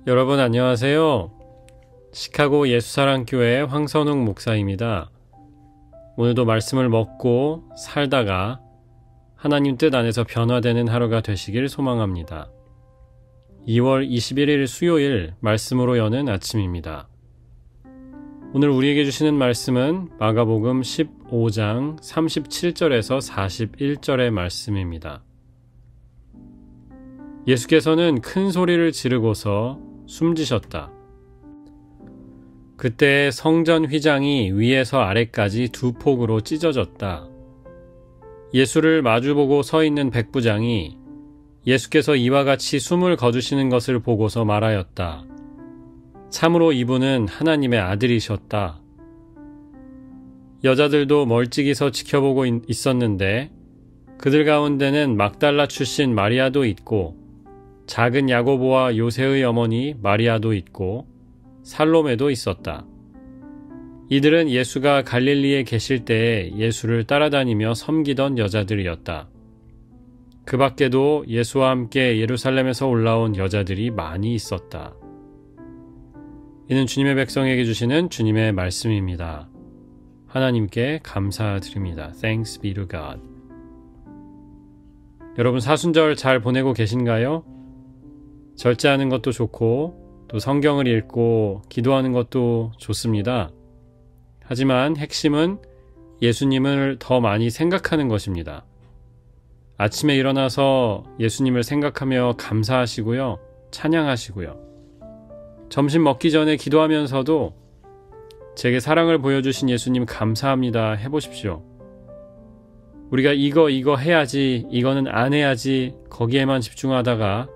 여러분 안녕하세요. 시카고 예수사랑교회 황선웅 목사입니다. 오늘도 말씀을 먹고 살다가 하나님 뜻 안에서 변화되는 하루가 되시길 소망합니다. 2월 21일 수요일 말씀으로 여는 아침입니다. 오늘 우리에게 주시는 말씀은 마가복음 15장 37절에서 41절의 말씀입니다. 예수께서는 큰 소리를 지르고서 숨지셨다. 그때 성전 휘장이 위에서 아래까지 두 폭으로 찢어졌다. 예수를 마주보고 서 있는 백부장이 예수께서 이와 같이 숨을 거두시는 것을 보고서 말하였다. 참으로 이분은 하나님의 아들이셨다. 여자들도 멀찍이서 지켜보고 있었는데 그들 가운데는 막달라 출신 마리아도 있고 작은 야고보와 요새의 어머니 마리아도 있고 살로메도 있었다. 이들은 예수가 갈릴리에 계실 때에 예수를 따라다니며 섬기던 여자들이었다. 그 밖에도 예수와 함께 예루살렘에서 올라온 여자들이 많이 있었다. 이는 주님의 백성에게 주시는 주님의 말씀입니다. 하나님께 감사드립니다. Thanks be to God. 여러분 사순절 잘 보내고 계신가요? 절제하는 것도 좋고 또 성경을 읽고 기도하는 것도 좋습니다. 하지만 핵심은 예수님을 더 많이 생각하는 것입니다. 아침에 일어나서 예수님을 생각하며 감사하시고요. 찬양하시고요. 점심 먹기 전에 기도하면서도 제게 사랑을 보여주신 예수님 감사합니다 해보십시오. 우리가 이거 해야지, 이거는 안 해야지 거기에만 집중하다가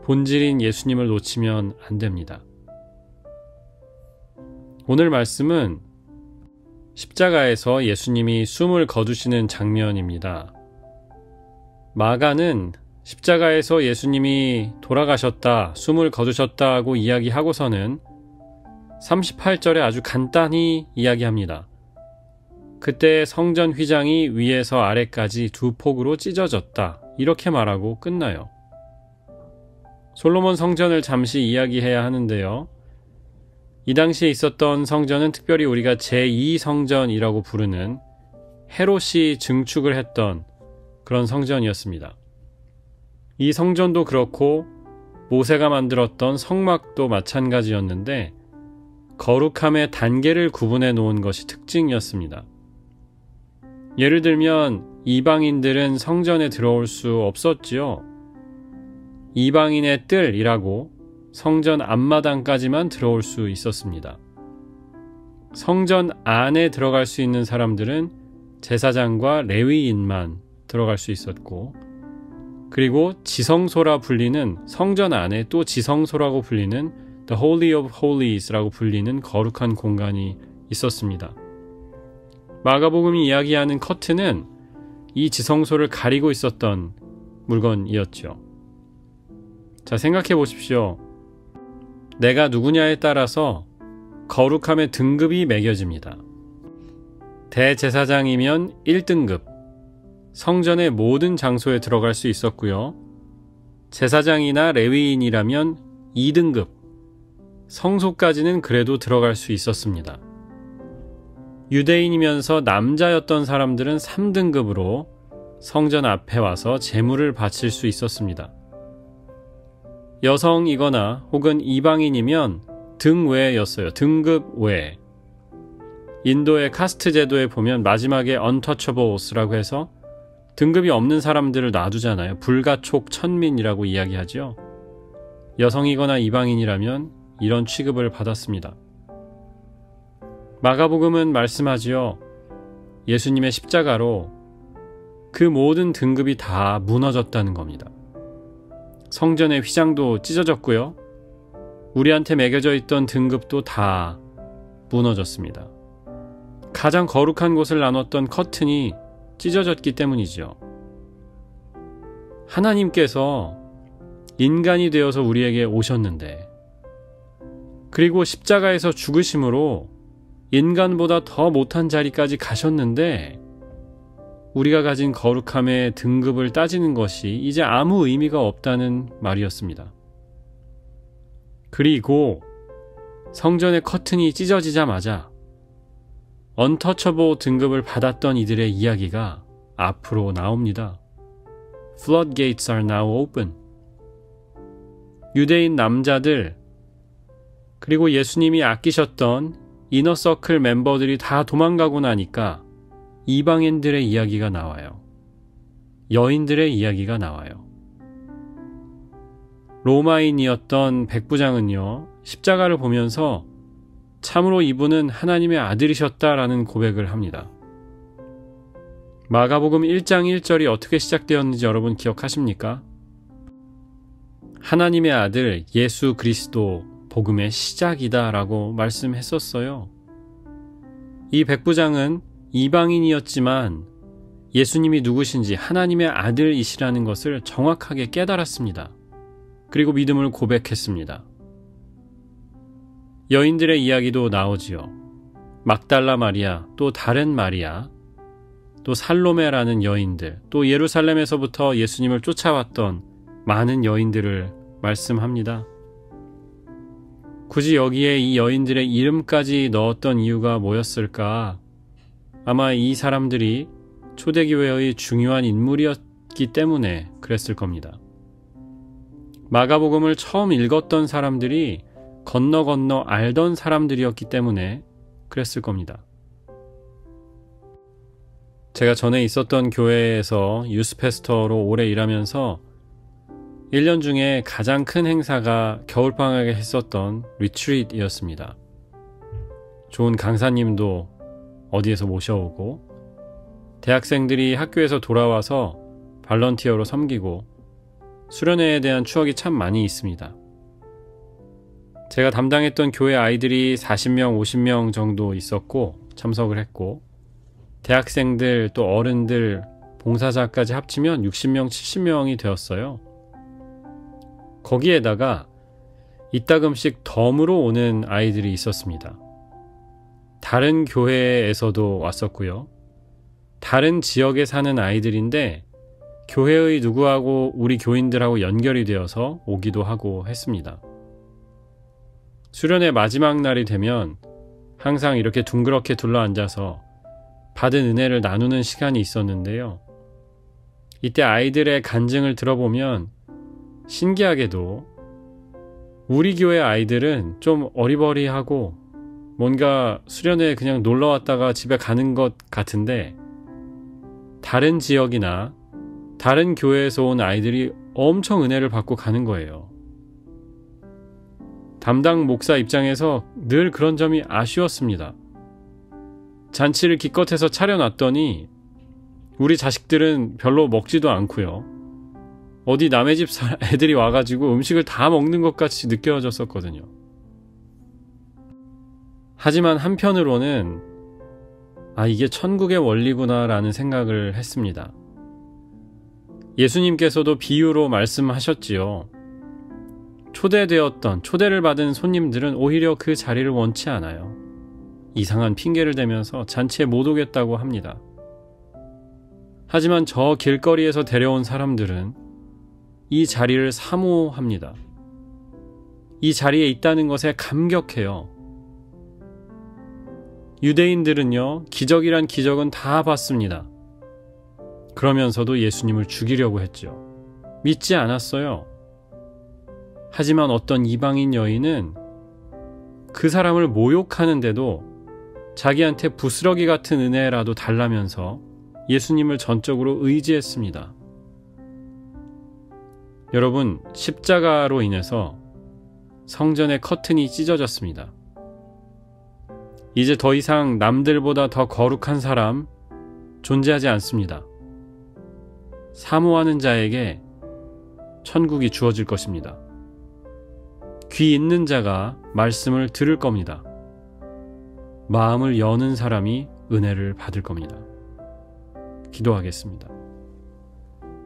본질인 예수님을 놓치면 안 됩니다. 오늘 말씀은 십자가에서 예수님이 숨을 거두시는 장면입니다. 마가는 십자가에서 예수님이 돌아가셨다, 숨을 거두셨다고 이야기하고서는 38절에 아주 간단히 이야기합니다. 그때 성전 휘장이 위에서 아래까지 두 폭으로 찢어졌다. 이렇게 말하고 끝나요. 솔로몬 성전을 잠시 이야기해야 하는데요. 이 당시에 있었던 성전은 특별히 우리가 제2성전이라고 부르는 헤롯이 증축을 했던 그런 성전이었습니다. 이 성전도 그렇고 모세가 만들었던 성막도 마찬가지였는데 거룩함의 단계를 구분해 놓은 것이 특징이었습니다. 예를 들면 이방인들은 성전에 들어올 수 없었지요. 이방인의 뜰이라고 성전 앞마당까지만 들어올 수 있었습니다. 성전 안에 들어갈 수 있는 사람들은 제사장과 레위인만 들어갈 수 있었고, 그리고 지성소라 불리는 성전 안에 또 지성소라고 불리는 The Holy of Holies라고 불리는 거룩한 공간이 있었습니다. 마가복음이 이야기하는 커튼은 이 지성소를 가리고 있었던 물건이었죠. 자, 생각해 보십시오. 내가 누구냐에 따라서 거룩함의 등급이 매겨집니다. 대제사장이면 1등급, 성전의 모든 장소에 들어갈 수 있었고요. 제사장이나 레위인이라면 2등급, 성소까지는 그래도 들어갈 수 있었습니다. 유대인이면서 남자였던 사람들은 3등급으로 성전 앞에 와서 제물을 바칠 수 있었습니다. 여성이거나 혹은 이방인이면 등외였어요. 등급 외. 인도의 카스트 제도에 보면 마지막에 untouchables라고 해서 등급이 없는 사람들을 놔두잖아요. 불가촉 천민이라고 이야기하죠. 여성이거나 이방인이라면 이런 취급을 받았습니다. 마가복음은 말씀하지요. 예수님의 십자가로 그 모든 등급이 다 무너졌다는 겁니다. 성전의 휘장도 찢어졌고요. 우리한테 매겨져 있던 등급도 다 무너졌습니다. 가장 거룩한 곳을 나눴던 커튼이 찢어졌기 때문이죠. 하나님께서 인간이 되어서 우리에게 오셨는데, 그리고 십자가에서 죽으심으로 인간보다 더 못한 자리까지 가셨는데 우리가 가진 거룩함의 등급을 따지는 것이 이제 아무 의미가 없다는 말이었습니다. 그리고 성전의 커튼이 찢어지자마자 언터처블 등급을 받았던 이들의 이야기가 앞으로 나옵니다. Floodgates are now open. 유대인 남자들 그리고 예수님이 아끼셨던 이너서클 멤버들이 다 도망가고 나니까 이방인들의 이야기가 나와요. 여인들의 이야기가 나와요. 로마인이었던 백부장은요, 십자가를 보면서 참으로 이분은 하나님의 아들이셨다라는 고백을 합니다. 마가복음 1장 1절이 어떻게 시작되었는지 여러분 기억하십니까? 하나님의 아들 예수 그리스도 복음의 시작이다 라고 말씀했었어요. 이 백부장은 이방인이었지만 예수님이 누구신지 하나님의 아들이시라는 것을 정확하게 깨달았습니다. 그리고 믿음을 고백했습니다. 여인들의 이야기도 나오지요. 막달라 마리아, 또 다른 마리아, 또 살로메라는 여인들, 또 예루살렘에서부터 예수님을 쫓아왔던 많은 여인들을 말씀합니다. 굳이 여기에 이 여인들의 이름까지 넣었던 이유가 뭐였을까? 아마 이 사람들이 초대교회의 중요한 인물이었기 때문에 그랬을 겁니다. 마가복음을 처음 읽었던 사람들이 건너 알던 사람들이었기 때문에 그랬을 겁니다. 제가 전에 있었던 교회에서 유스패스터로 오래 일하면서 1년 중에 가장 큰 행사가 겨울방학에 했었던 리트릿이었습니다. 좋은 강사님도 어디에서 모셔오고 대학생들이 학교에서 돌아와서 발런티어로 섬기고 수련회에 대한 추억이 참 많이 있습니다. 제가 담당했던 교회 아이들이 40명, 50명 정도 있었고 참석을 했고 대학생들 또 어른들, 봉사자까지 합치면 60명, 70명이 되었어요. 거기에다가 이따금씩 덤으로 오는 아이들이 있었습니다. 다른 교회에서도 왔었고요. 다른 지역에 사는 아이들인데 교회의 누구하고 우리 교인들하고 연결이 되어서 오기도 하고 했습니다. 수련회 마지막 날이 되면 항상 이렇게 둥그렇게 둘러앉아서 받은 은혜를 나누는 시간이 있었는데요. 이때 아이들의 간증을 들어보면 신기하게도 우리 교회 아이들은 좀 어리버리하고 뭔가 수련회에 그냥 놀러 왔다가 집에 가는 것 같은데 다른 지역이나 다른 교회에서 온 아이들이 엄청 은혜를 받고 가는 거예요. 담당 목사 입장에서 늘 그런 점이 아쉬웠습니다. 잔치를 기껏해서 차려놨더니 우리 자식들은 별로 먹지도 않고요. 어디 남의 집 애들이 와가지고 음식을 다 먹는 것 같이 느껴졌었거든요. 하지만 한편으로는 이게 천국의 원리구나 라는 생각을 했습니다. 예수님께서도 비유로 말씀하셨지요. 초대를 받은 손님들은 오히려 그 자리를 원치 않아요. 이상한 핑계를 대면서 잔치에 못 오겠다고 합니다. 하지만 저 길거리에서 데려온 사람들은 이 자리를 사모합니다. 이 자리에 있다는 것에 감격해요. 유대인들은요, 기적이란 기적은 다 봤습니다. 그러면서도 예수님을 죽이려고 했죠. 믿지 않았어요. 하지만 어떤 이방인 여인은 그 사람을 모욕하는데도 자기한테 부스러기 같은 은혜라도 달라면서 예수님을 전적으로 의지했습니다. 여러분, 십자가로 인해서 성전의 커튼이 찢어졌습니다. 이제 더 이상 남들보다 더 거룩한 사람 존재하지 않습니다. 사모하는 자에게 천국이 주어질 것입니다. 귀 있는 자가 말씀을 들을 겁니다. 마음을 여는 사람이 은혜를 받을 겁니다. 기도하겠습니다.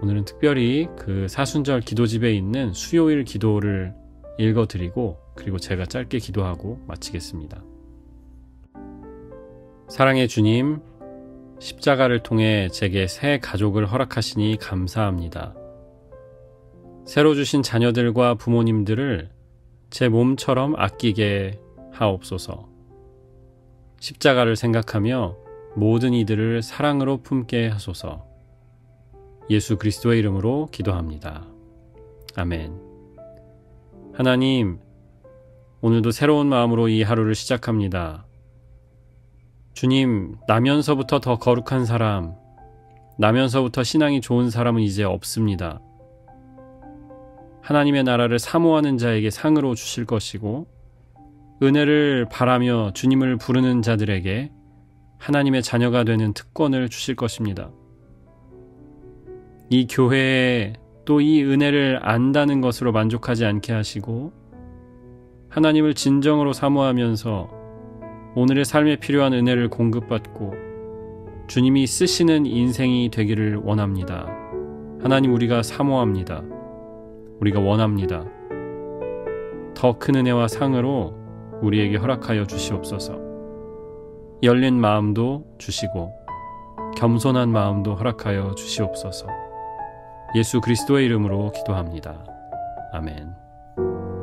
오늘은 특별히 그 사순절 기도집에 있는 수요일 기도를 읽어드리고 그리고 제가 짧게 기도하고 마치겠습니다. 사랑의 주님, 십자가를 통해 제게 새 가족을 허락하시니 감사합니다. 새로 주신 자녀들과 부모님들을 제 몸처럼 아끼게 하옵소서. 십자가를 생각하며 모든 이들을 사랑으로 품게 하소서. 예수 그리스도의 이름으로 기도합니다. 아멘. 하나님, 오늘도 새로운 마음으로 이 하루를 시작합니다. 주님, 나면서부터 더 거룩한 사람, 나면서부터 신앙이 좋은 사람은 이제 없습니다. 하나님의 나라를 사모하는 자에게 상으로 주실 것이고, 은혜를 바라며 주님을 부르는 자들에게 하나님의 자녀가 되는 특권을 주실 것입니다. 이 교회에 또 이 은혜를 안다는 것으로 만족하지 않게 하시고, 하나님을 진정으로 사모하면서 오늘의 삶에 필요한 은혜를 공급받고 주님이 쓰시는 인생이 되기를 원합니다. 하나님, 우리가 사모합니다. 우리가 원합니다. 더 큰 은혜와 상으로 우리에게 허락하여 주시옵소서. 열린 마음도 주시고 겸손한 마음도 허락하여 주시옵소서. 예수 그리스도의 이름으로 기도합니다. 아멘.